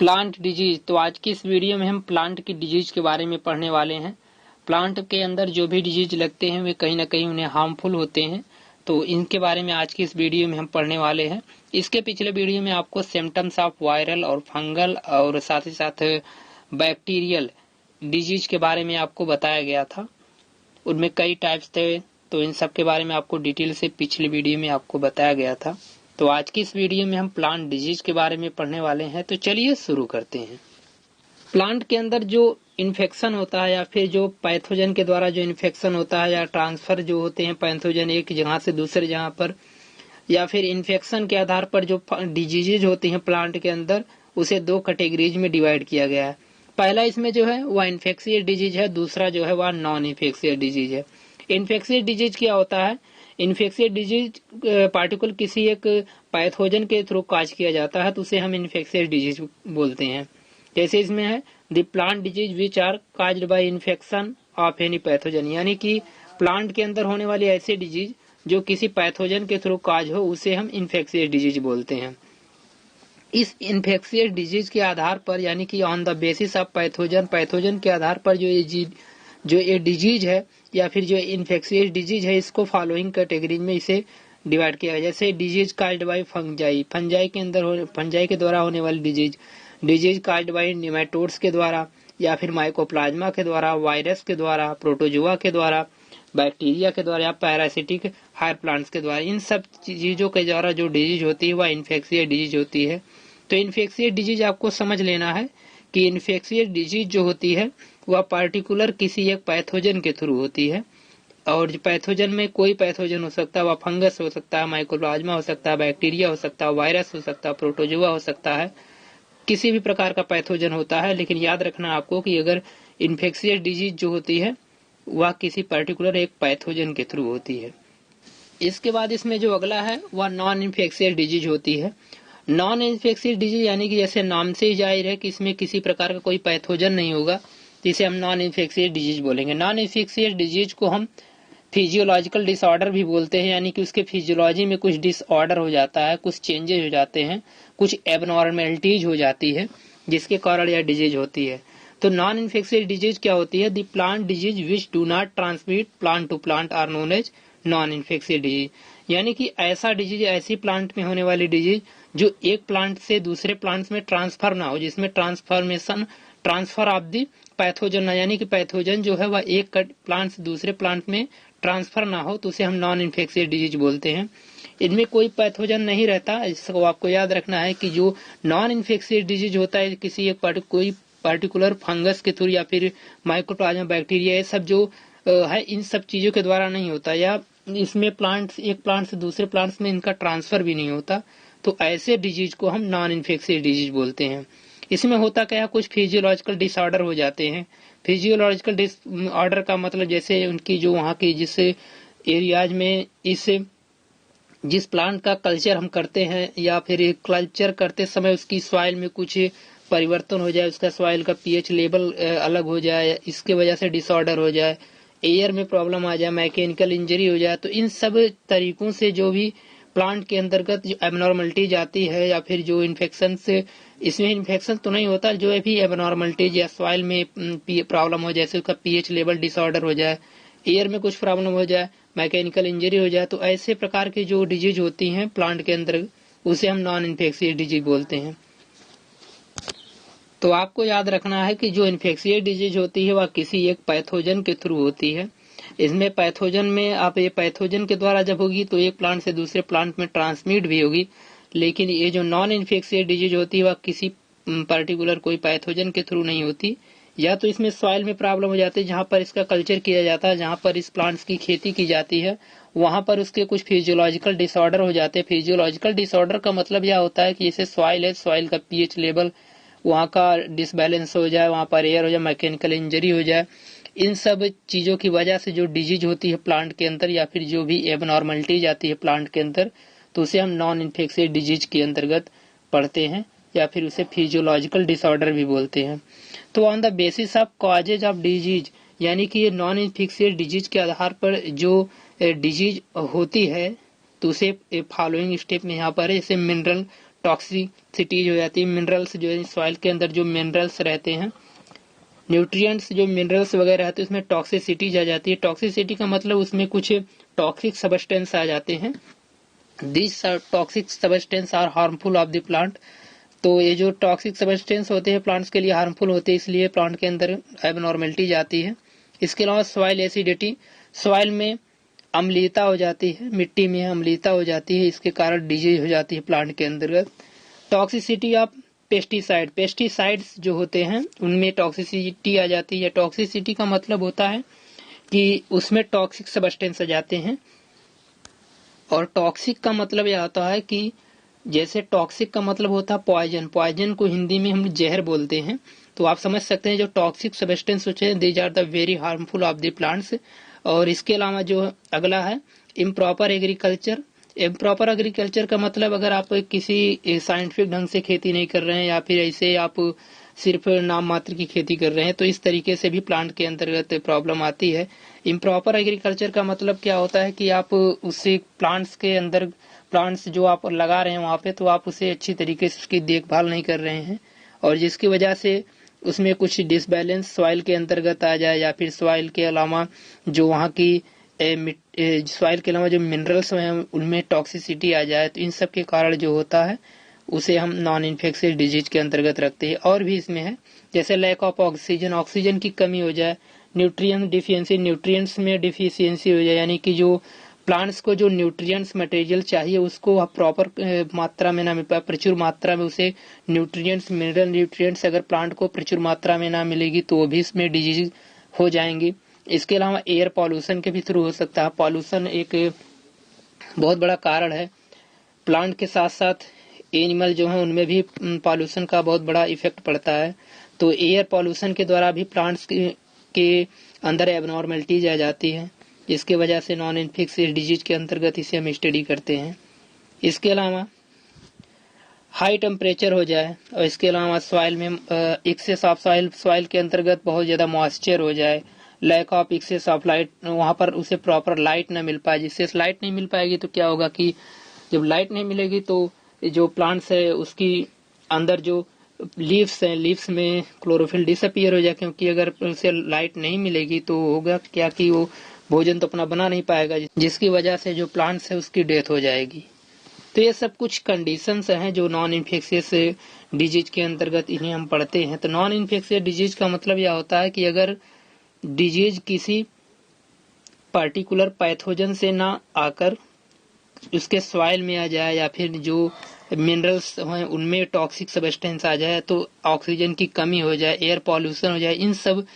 Plant disease. तो आज की इस वीडियो में हम प्लांट की डिजीज के बारे में पढ़ने वाले हैं। प्लांट के अंदर जो भी डिजीज लगते हैं वे कहीं ना कहीं उन्हें हार्मफुल होते हैं, तो इनके बारे में आज की इस वीडियो में हम पढ़ने वाले हैं। इसके पिछले वीडियो में आपको सिम्टम्स ऑफ वायरल और फंगल और साथ ही साथ बैक्टीरियल डिजीज के बारे में आपको बताया गया था। उनमें कई टाइप्स थे, तो इन सब के बारे में आपको डिटेल से पिछले वीडियो में आपको बताया गया था। तो आज की इस वीडियो में हम प्लांट डिजीज के बारे में पढ़ने वाले हैं। तो चलिए शुरू करते हैं। प्लांट के अंदर जो इन्फेक्शन होता है या फिर जो पैथोजन के द्वारा जो इन्फेक्शन होता है या ट्रांसफर जो होते हैं पैथोजन एक जगह से दूसरे जगह पर, या फिर इन्फेक्शन के आधार पर जो डिजीजेज होती हैं प्लांट के अंदर, उसे दो कैटेगरीज में डिवाइड किया गया है। पहला इसमें जो है वह इन्फेक्शियस डिजीज है, दूसरा जो है वह नॉन इन्फेक्शियस डिजीज है। इन्फेक्शियस डिजीज क्या होता है? इन्फेक्शियस डिजीज पार्टिकुलर किसी एक पैथोजन के थ्रू काज किया जाता है, तो उसे हम इन्फेक्शियस डिजीज बोलते हैं। जैसे इसमें है the plant disease which are caused by infection of any pathogen, यानी कि प्लांट के अंदर होने वाली ऐसी डिजीज जो किसी पैथोजन के थ्रू काज हो, उसे हम इन्फेक्शियस डिजीज बोलते हैं। इस इन्फेक्शियस डिजीज के आधार पर, यानी कि on the basis of pathogen के आधार पर जो ये डिजीज है या फिर जो इन्फेक्शियस डिजीज है, इसको फॉलोइंग कैटेगरी में इसे डिवाइड किया गया। जैसे डिजीज काज्ड बाय फंजाई के अंदर फंजाई के द्वारा होने वाली डिजीज काज्ड बाय निमेटोड्स के द्वारा, या फिर माइकोप्लाज्मा के द्वारा, वायरस के द्वारा, प्रोटोजुआ के द्वारा, बैक्टीरिया के द्वारा या पैरासिटिक हायर प्लांट्स के द्वारा, इन सब चीजों के द्वारा जो डिजीज होती है वह इन्फेक्शियस डिजीज होती है। तो इन्फेक्शियस डिजीज आपको समझ लेना है कि इन्फेक्शियस डिजीज जो होती है वह पार्टिकुलर किसी एक पैथोजन के थ्रू होती है। और पैथोजन में कोई पैथोजन हो सकता है, वह फंगस हो सकता है, माइकोप्लाज्मा हो सकता है, बैक्टीरिया हो सकता है, वायरस हो सकता है, प्रोटोजुआ हो सकता है, किसी भी प्रकार का पैथोजन होता है। लेकिन याद रखना आपको कि अगर इन्फेक्शियस डिजीज जो होती है वह किसी पर्टिकुलर एक पैथोजन के थ्रू होती है। इसके बाद इसमें जो अगला है वह नॉन इन्फेक्शियस डिजीज होती है। नॉन इन्फेक्शियस डिजीज यानी कि जैसे नाम से ही जाहिर है कि इसमें किसी प्रकार का कोई पैथोजन नहीं होगा, तो इसे हम नॉन इन्फेक्शियस डिजीज बोलेंगे। नॉन इन्फेक्शियस डिजीज को हम फिजियोलॉजिकल डिसऑर्डर भी बोलते हैं, यानी कि उसके फिजियोलॉजी में कुछ डिसऑर्डर हो जाता है, कुछ चेंजेस हो जाते हैं, कुछ एबनॉर्मेलिटीज हो जाती है, जिसके कारण यह डिजीज होती है। तो नॉन इन्फेक्शियस डिजीज क्या होती है? The plant disease which do not transmit plant to plant are known as non infectious disease, यानी कि ऐसा डिजीज, ऐसी प्लांट में होने वाली डिजीज जो एक प्लांट से दूसरे प्लांट्स में ट्रांसफर ना हो, जिसमें ट्रांसफर ऑफ दी पैथोजन ना, यानी कि पैथोजन जो है वह एक प्लांट से दूसरे प्लांट में ट्रांसफर ना हो, तो उसे हम नॉन इन्फेक्शियस डिजीज बोलते हैं। इनमें कोई पैथोजन नहीं रहता, इसको आपको याद रखना है कि जो नॉन इन्फेक्शियस डिजीज होता है किसी एक कोई पर्टिकुलर फंगस के थ्रू या फिर माइकोप्लाज्मा, बैक्टीरिया, ये सब जो है इन सब चीजों के द्वारा नहीं होता, या इसमें प्लांट्स एक प्लांट से दूसरे प्लांट्स में इनका ट्रांसफर भी नहीं होता, तो ऐसे डिजीज को हम नॉन इन्फेक्शियस डिजीज बोलते हैं। इसमें होता क्या है, कुछ फिजियोलॉजिकल डिसऑर्डर हो जाते हैं। फिजियोलॉजिकल डिसऑर्डर का मतलब जैसे उनकी जो वहाँ की जिस एरियाज में जिस प्लांट का कल्चर हम करते हैं या फिर कल्चर करते समय उसकी सॉइल में कुछ परिवर्तन हो जाए, उसका सॉइल का पीएच लेवल अलग हो जाए, इसके वजह से डिसऑर्डर हो जाए, एयर में प्रॉब्लम आ जाए, मैकेनिकल इंजरी हो जाए, तो इन सब तरीकों से जो भी प्लांट के अंतर्गत जो एबनॉर्मलिटीज आती है या फिर जो इन्फेक्शन से, इसमें इन्फेक्शन तो नहीं होता, जो भी एबनॉर्मलिटीज या सॉइल में प्रॉब्लम हो, जैसे उसका पीएच लेवल डिसऑर्डर हो जाए, एयर में कुछ प्रॉब्लम हो जाए, मैकेनिकल इंजरी हो जाए, तो ऐसे प्रकार की जो डिजीज होती हैं प्लांट के अंदर, उसे हम नॉन इन्फेक्शियस डिजीज बोलते हैं। तो आपको याद रखना है कि जो इन्फेक्शियस डिजीज होती है वह किसी एक पैथोजन के थ्रू होती है। इसमें पैथोजन में आप ये पैथोजन के द्वारा जब होगी तो एक प्लांट से दूसरे प्लांट में ट्रांसमिट भी होगी, लेकिन ये जो नॉन इन्फेक्शियस डिजीज होती है वह किसी पर्टिकुलर कोई पैथोजन के थ्रू नहीं होती, या तो इसमें सॉइल में प्रॉब्लम हो जाती है, जहाँ पर इसका कल्चर किया जाता है, जहाँ पर इस प्लांट्स की खेती की जाती है, वहां पर उसके कुछ फिजियोलॉजिकल डिसऑर्डर हो जाते हैं। फिजियोलॉजिकल डिसऑर्डर का मतलब यह होता है कि जैसे सॉइल है, सॉइल का पीएच लेवल वहाँ का डिसबैलेंस हो जाए, वहाँ पर एयर हो जाए, मैकेनिकल इंजरी हो जाए, इन सब चीजों की वजह से जो डिजीज होती है प्लांट के अंदर या फिर जो भी एबनॉर्मलिटीज आती है प्लांट के अंदर, तो उसे हम नॉन इन्फेक्शियस डिजीज के अंतर्गत पढ़ते हैं, या फिर उसे फिजियोलॉजिकल डिसऑर्डर भी बोलते हैं। तो on the basis of causes of disease, यानी कि ये नॉन इन्फेक्शियस डिजीज के आधार पर जो डिजीज होती है, तो उसे फॉलोइंग स्टेप में यहाँ पर है, जैसे मिनरल टॉक्सिसिटी हो जाती है। मिनरल्स जो है सॉइल के अंदर जो मिनरल्स रहते हैं, न्यूट्रिएंट्स जो मिनरल्स वगैरह रहते हैं उसमें टॉक्सिसिटी आ जाती है। टॉक्सिसिटी का मतलब उसमें कुछ टॉक्सिक सबस्टेंस आ जाते हैं। This toxic substance are harmful of the plant. तो ये जो टॉक्सिक सबस्टेंस होते हैं प्लांट्स के लिए हार्मफुल होते हैं, इसलिए प्लांट के अंदर एबनॉर्मेलिटी जाती है। इसके अलावा सॉइल एसिडिटी, सॉइल में अम्लीयता हो जाती है, मिट्टी में अम्लीयता हो जाती है, इसके कारण डिजीज हो जाती है प्लांट के अंतर्गत। टॉक्सिसिटी ऑफ पेस्टिसाइड, पेस्टिसाइड्स जो होते हैं उनमें टॉक्सिसिटी आ जाती है। टॉक्सिसिटी का मतलब होता है कि उसमें टॉक्सिक सबस्टेंस आ जाते हैं। और टॉक्सिक का मतलब यह होता है कि जैसे टॉक्सिक का मतलब होता है पॉइजन, पॉइजन को हिंदी में हम जहर बोलते हैं। तो आप समझ सकते हैं जो टॉक्सिक सबस्टेंस होते हैं these are the very harmful of the plants. और इसके अलावा जो अगला है इम्प्रॉपर एग्रीकल्चर। इम्प्रॉपर एग्रीकल्चर का मतलब अगर आप किसी साइंटिफिक ढंग से खेती नहीं कर रहे हैं या फिर ऐसे आप सिर्फ नाम मात्र की खेती कर रहे हैं तो इस तरीके से भी प्लांट के अंतर्गत प्रॉब्लम आती है। इम्प्रॉपर एग्रीकल्चर का मतलब क्या होता है कि आप उससे प्लांट्स के अंदर प्लांट्स जो आप लगा रहे हैं वहाँ पे तो आप उसे अच्छी तरीके से उसकी देखभाल नहीं कर रहे हैं और जिसकी वजह से उसमें कुछ डिसबैलेंस सॉइल के अंतर्गत आ जाए या फिर सॉइल के अलावा जो वहाँ की सॉइल के अलावा जो मिनरल्स हैं उनमें टॉक्सिसिटी आ जाए। तो इन सब के कारण जो होता है उसे हम नॉन इन्फेक्शियस डिजीज के अंतर्गत रखते हैं। और भी इसमें है जैसे लैक ऑफ ऑक्सीजन, ऑक्सीजन की कमी हो जाए, न्यूट्रिएंट डिफिशियंसी, न्यूट्रिएंट्स में डिफिशियंसी हो जाए, यानी कि जो प्लांट्स को जो न्यूट्रिएंट्स मटेरियल चाहिए उसको प्रॉपर मात्रा में ना मिल पाए, प्रचुर मात्रा में उसे न्यूट्रिएंट्स मिनरल न्यूट्रिएंट्स अगर प्लांट को प्रचुर मात्रा में ना मिलेगी तो वो भी इसमें डिजीज हो जाएंगी। इसके अलावा एयर पॉल्यूशन के भी थ्रू हो सकता है। पॉल्यूशन एक बहुत बड़ा कारण है। प्लांट के साथ साथ एनिमल जो है उनमें भी पॉल्यूशन का बहुत बड़ा इफेक्ट पड़ता है। तो एयर पॉल्यूशन के द्वारा भी प्लांट्स के अंदर एबनॉर्मेलिटीज आ जाती है, जिसकी वजह से नॉन इन्फेक्शियस डिजीज के अंतर्गत इसे हम स्टडी करते हैं। इसके अलावा हाई टेम्परेचर हो जाए और इसके अलावा सॉइल में एक्सेस ऑफ सॉइल के अंतर्गत बहुत ज्यादा मॉइस्चर हो जाए, lack of access of light, वहां पर उसे प्रॉपर लाइट न मिल पाए। जिससे लाइट नहीं मिल पाएगी तो क्या होगा कि जब लाइट नहीं मिलेगी तो जो प्लांट्स है उसकी अंदर जो लीव्स हैं, लीव्स में क्लोरोफिल डिसअपियर हो जाए, क्योंकि अगर उसे लाइट नहीं मिलेगी तो होगा क्या कि वो भोजन तो अपना बना नहीं पाएगा, जिसकी वजह से जो प्लांट्स है उसकी डेथ हो जाएगी। तो ये सब कुछ कंडीशंस हैं जो नॉन इन्फेक्शियस डिजीज के अंतर्गत इन्हें हम पढ़ते हैं। तो नॉन इन्फेक्शियस डिजीज का मतलब यह होता है कि अगर डिजीज किसी पार्टिकुलर पैथोजन से ना आकर उसके सॉइल में आ जाए या फिर जो मिनरल्स हैं उनमें टॉक्सिक सबस्टेंस आ जाए, तो ऑक्सीजन की कमी हो जाए, एयर पॉल्यूशन हो जाए, इन सब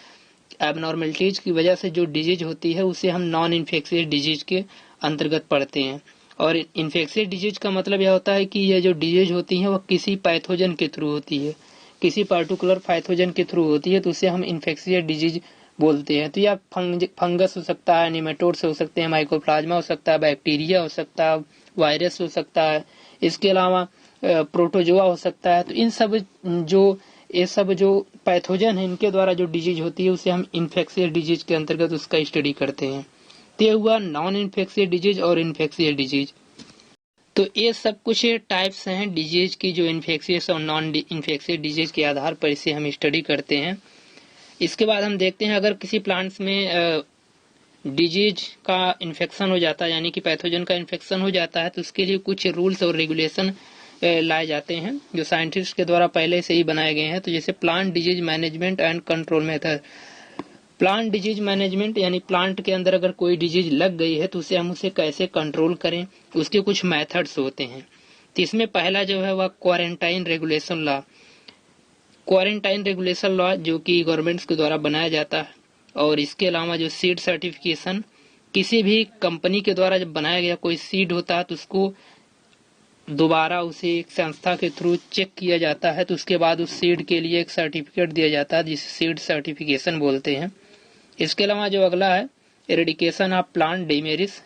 एबनॉर्मेलिटीज की वजह से जो डिजीज होती है उसे हम नॉन इन्फेक्शियस डिजीज के अंतर्गत पढ़ते हैं। और इन्फेक्शियस डिजीज का मतलब यह होता है कि यह जो डिजीज होती है वह किसी पैथोजन के थ्रू होती है, किसी पर्टिकुलर पैथोजन के थ्रू होती है, तो उसे हम इन्फेक्शियस डिजीज बोलते हैं। तो यह फंगस हो सकता है, निमेटोड्स हो सकते हैं, माइकोप्लाज्मा हो सकता है, बैक्टीरिया हो सकता है, वायरस हो सकता है, इसके अलावा प्रोटोजोआ हो सकता है। तो इन सब ये सब जो पैथोजन है इनके द्वारा जो डिजीज होती है उसे हम इन्फेक्शियस डिजीज के अंतर्गत उसका स्टडी करते हैं। तो ये हुआ नॉन इन्फेक्शियस डिजीज और इन्फेक्शियस डिजीज। तो ये सब कुछ टाइप्स हैं डिजीज की जो इन्फेक्शियस और नॉन इन्फेक्शियस डिजीज के आधार पर इसे हम स्टडी करते हैं। इसके बाद हम देखते हैं अगर किसी प्लांट्स में डिजीज का इन्फेक्शन हो जाता है, यानी कि पैथोजन का इन्फेक्शन हो जाता है, तो उसके लिए कुछ रूल्स और रेगुलेशन लाए जाते हैं जो साइंटिस्ट के द्वारा पहले से ही बनाए गए हैं। तो जैसे plant disease management and control method. Plant disease management यानी प्लांट के अंदर अगर कोई डिजीज लग गई है तो उसे हम उसे कैसे कंट्रोल करें, उसके कुछ मेथड्स होते हैं। तो इसमें पहला जो है वह quarantine regulation law. Quarantine regulation law जो कि गवर्नमेंट्स के द्वारा बनाया जाता है, और इसके अलावा जो सीड सर्टिफिकेशन, किसी भी कंपनी के द्वारा जब बनाया गया कोई सीड होता है तो उसको दोबारा उसे एक संस्था के थ्रू चेक किया जाता है, तो उसके बाद उस सीड के लिए एक सर्टिफिकेट दिया जाता है जिसे सीड सर्टिफिकेशन बोलते हैं। इसके अलावा जो अगला है एरेडिकेशन ऑफ प्लांट डेमेरिस।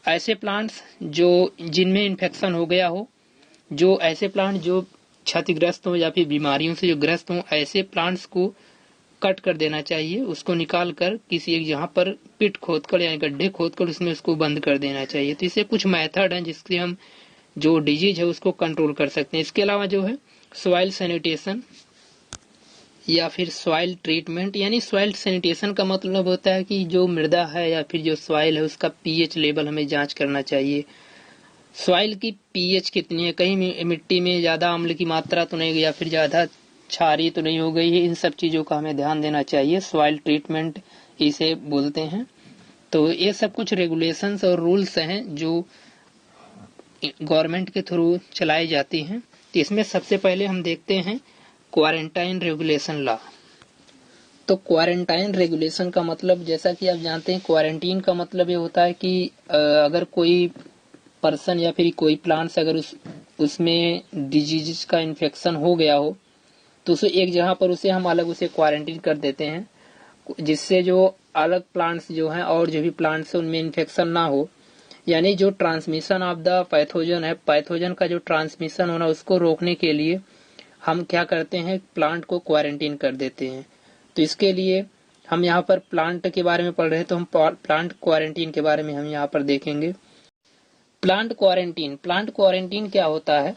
ऐसे प्लांट्स जो जिनमें इन्फेक्शन हो गया हो, जो ऐसे प्लांट जो क्षतिग्रस्त हो या फिर बीमारियों से जो ग्रस्त हो, ऐसे प्लांट्स को कट कर देना चाहिए, उसको निकाल कर किसी एक जहाँ पर पिट खोदकर या गड्ढे खोदकर उसमें उसको बंद कर देना चाहिए। तो इसे कुछ मेथड हैं जिससे हम जो डिजीज है उसको कंट्रोल कर सकते हैं। इसके अलावा जो है सॉइल सैनिटेशन या फिर सॉइल ट्रीटमेंट, यानी सॉइल सैनिटेशन का मतलब होता है कि जो मृदा है या फिर जो सॉइल है उसका पीएच लेवल हमें जांच करना चाहिए। सॉइल की पीएच कितनी है, कहीं मिट्टी में ज्यादा अम्ल की मात्रा तो नहीं या फिर ज्यादा क्षारीय तो नहीं हो गई है, इन सब चीजों का हमें ध्यान देना चाहिए। सॉइल ट्रीटमेंट इसे बोलते हैं। तो ये सब कुछ रेगुलेशंस और रूल्स हैं जो गवर्नमेंट के थ्रू चलाई जाती हैं। तो इसमें सबसे पहले हम देखते हैं क्वारंटाइन रेगुलेशन लॉ। तो क्वारंटाइन रेगुलेशन का मतलब, जैसा कि आप जानते हैं, क्वारंटीन का मतलब ये होता है कि अगर कोई पर्सन या फिर कोई प्लांट्स अगर उसमें डिजीज का इन्फेक्शन हो गया हो तो उसे एक जगह पर उसे हम अलग उसे क्वारंटीन कर देते हैं, जिससे जो अलग प्लांट्स जो हैं और जो भी प्लांट्स उनमें इन्फेक्शन ना हो। यानी जो ट्रांसमिशन ऑफ द पैथोजन है, पैथोजन का जो ट्रांसमिशन होना उसको रोकने के लिए हम क्या करते हैं, प्लांट को क्वारंटीन कर देते हैं। तो इसके लिए हम यहाँ पर प्लांट के बारे में पढ़ रहे हैं, तो हम प्लांट क्वारंटीन के बारे में हम यहाँ पर देखेंगे। प्लांट क्वारंटीन क्या होता है?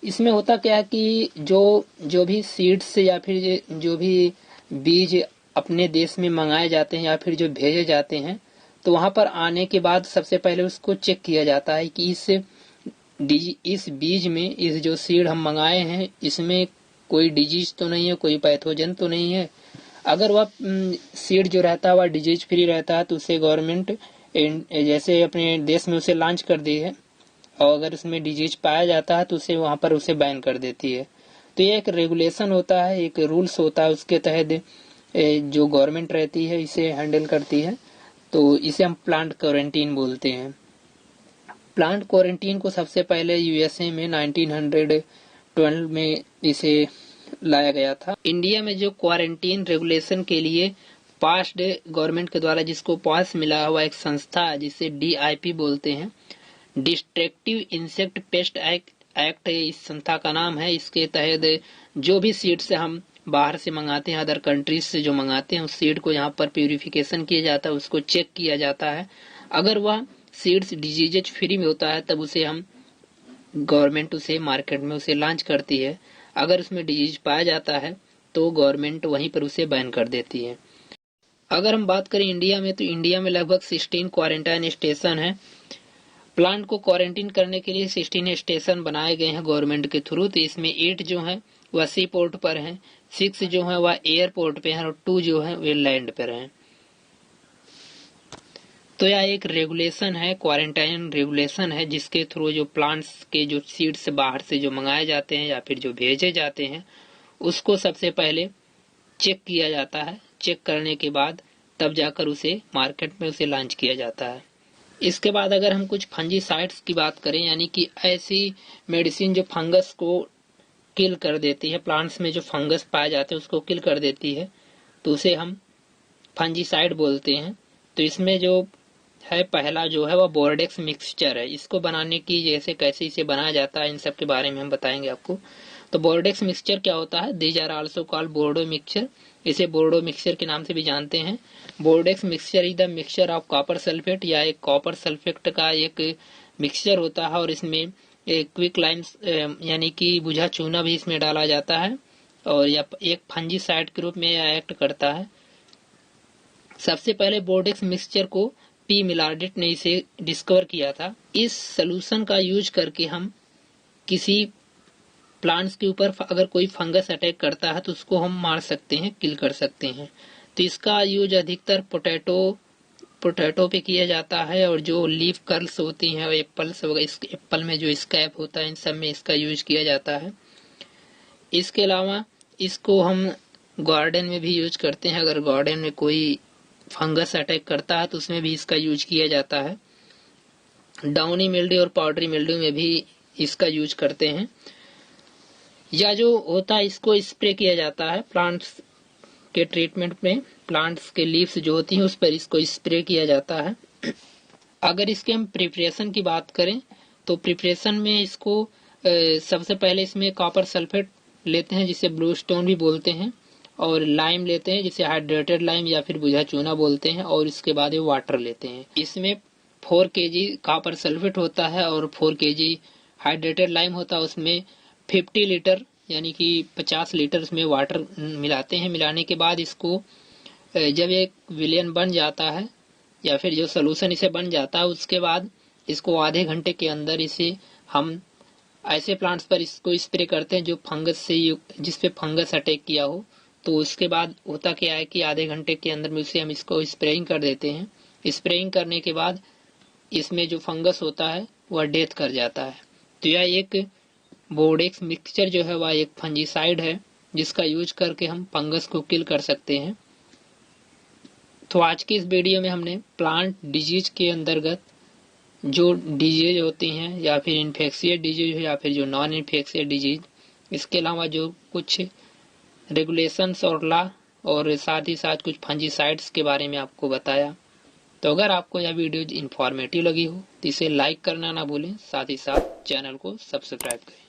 इसमें होता क्या है कि जो भी सीड्स या फिर जो भी बीज अपने देश में मंगाए जाते हैं या फिर जो भेजे जाते हैं, तो वहां पर आने के बाद सबसे पहले उसको चेक किया जाता है कि इस बीज में, इस जो सीड हम मंगाए हैं, इसमें कोई डिजीज तो नहीं है, कोई पैथोजन तो नहीं है। अगर वह सीड जो रहता है वह डिजीज फ्री रहता है तो उसे गवर्नमेंट जैसे अपने देश में उसे लॉन्च कर दी है, और अगर उसमें डिजीज पाया जाता है तो उसे वहां पर उसे बैन कर देती है। तो ये एक रेगुलेशन होता है, एक रूल्स होता है, उसके तहत जो गवर्नमेंट रहती है इसे हैंडल करती है। तो इसे हम प्लांट क्वारंटीन बोलते हैं। प्लांट क्वारंटीन को सबसे पहले यूएसए में 1912 में इसे लाया गया था। इंडिया में जो क्वारंटीन रेगुलेशन के लिए पास्ड गवर्नमेंट के द्वारा जिसको पास मिला हुआ एक संस्था है जिसे DIP बोलते हैं, डिस्ट्रक्टिव इंसेक्ट पेस्ट एक्ट इस संस्था का नाम है। इसके तहत जो भी सीड्स हम बाहर से मंगाते हैं, अदर कंट्रीज से जो मंगाते हैं, उस सीड को यहाँ पर प्यूरिफिकेशन किया जाता है, उसको चेक किया जाता है। अगर वह सीड्स डिजीजेज फ्री में होता है तब उसे हम गवर्नमेंट उसे मार्केट में उसे लॉन्च करती है। अगर उसमें डिजीज पाया जाता है तो गवर्नमेंट वहीं पर उसे बैन कर देती है। अगर हम बात करें इंडिया में, तो इंडिया में लगभग 16 क्वारंटाइन स्टेशन है। प्लांट को क्वारंटीन करने के लिए 16 स्टेशन बनाए गए हैं गवर्नमेंट के थ्रू। तो इसमें 8 जो है वह सी पोर्ट पर हैं, 6 जो है वह एयरपोर्ट पे हैं और 2 जो है वे लैंड पर हैं। तो यह एक रेगुलेशन है, क्वारंटाइन रेगुलेशन है, जिसके थ्रू जो प्लांट्स के जो सीड्स बाहर से जो मंगाए जाते हैं या फिर जो भेजे जाते हैं उसको सबसे पहले चेक किया जाता है। चेक करने के बाद तब जाकर उसे मार्केट में उसे लॉन्च किया जाता है। इसके बाद अगर हम कुछ फंजीसाइड्स की बात करें, यानी कि ऐसी मेडिसिन जो फंगस को किल कर देती है, प्लांट्स में जो फंगस पाए जाते हैं उसको किल कर देती है, तो उसे हम फंजीसाइड बोलते हैं। तो इसमें जो है पहला जो है वह बोर्डेक्स मिक्सचर है। इसको बनाने की जैसे कैसे इसे बनाया जाता है इन सब के बारे में हम बताएंगे आपको। तो बोर्डेक्स मिक्सचर क्या होता है? दीज आर आल्सो कॉल्ड बोर्डो मिक्सचर। इसे बोर्डो मिक्सचर के नाम से भी जानते हैं। Bordeaux mixture is the mixture of copper sulphate, या एक कॉपर सल्फेट का एक मिक्सचर होता है, और इसमें एक क्विक लाइम्स यानी कि बुझा चूना भी इसमें डाला जाता है, और यह एक फंजीसाइड के रूप में यह एक्ट करता है। सबसे पहले बोर्डेक्स मिक्सचर को पी मिलार्डेट ने इसे डिस्कवर किया था। इस सोल्यूशन का यूज करके हम किसी प्लांट्स के ऊपर अगर कोई फंगस अटैक करता है तो उसको हम मार सकते हैं, किल कर सकते हैं। तो इसका यूज अधिकतर पोटैटो पे किया जाता है, और जो लीफ कर्ल्स होती हैं एप्पल्स वगैरह, एप्पल में जो स्कैप होता है इन सब में इसका यूज किया जाता है। इसके अलावा इसको हम गार्डन में भी यूज करते हैं। अगर गार्डन में कोई फंगस अटैक करता है तो उसमें भी इसका यूज किया जाता है। डाउनी मिल्ड्यू और पाउडरी मिल्ड्यू में भी इसका यूज करते हैं। या जो होता है इसको स्प्रे किया जाता है प्लांट्स के ट्रीटमेंट में, प्लांट्स के लीव्स जो होती हैं उस पर इसको स्प्रे किया जाता है। अगर इसके हम प्रिपरेशन की बात करें तो प्रिपरेशन में इसको सबसे पहले इसमें कॉपर सल्फेट लेते हैं जिसे ब्लू स्टोन भी बोलते हैं, और लाइम लेते हैं जिसे हाइड्रेटेड लाइम या फिर बुझा चूना बोलते हैं, और इसके बाद वाटर लेते हैं। इसमें 4 kg कॉपर सल्फेट होता है और 4 kg हाइड्रेटेड लाइम होता है उसमें 50 लीटर यानी कि 50 लीटर उसमें वाटर मिलाते हैं। मिलाने के बाद इसको जब एक विलियन बन जाता है या फिर जो सोल्यूशन इसे बन जाता है, उसके बाद इसको आधे घंटे के अंदर इसे हम ऐसे प्लांट्स पर इसको स्प्रे करते हैं जो फंगस से जिस पे फंगस अटैक किया हो। तो उसके बाद होता क्या है कि आधे घंटे के अंदर में उसे हम इसको स्प्रेइंग कर देते हैं। स्प्रेइंग करने के बाद इसमें जो फंगस होता है वह डेथ कर जाता है। तो यह एक बोर्डेक्स मिक्सचर जो है वह एक फंजीसाइड है जिसका यूज करके हम फंगस को किल कर सकते हैं। तो आज की इस वीडियो में हमने प्लांट डिजीज के अंतर्गत जो डिजीज होती हैं या फिर इन्फेक्शियस डिजीज या फिर जो नॉन इन्फेक्शियस डिजीज, इसके अलावा जो कुछ रेगुलेशंस और लॉ और साथ ही साथ कुछ फंजीसाइड्स के बारे में आपको बताया। तो अगर आपको यह वीडियो इन्फॉर्मेटिव लगी हो तो इसे लाइक करना ना भूलें, साथ ही साथ चैनल को सब्सक्राइब करें।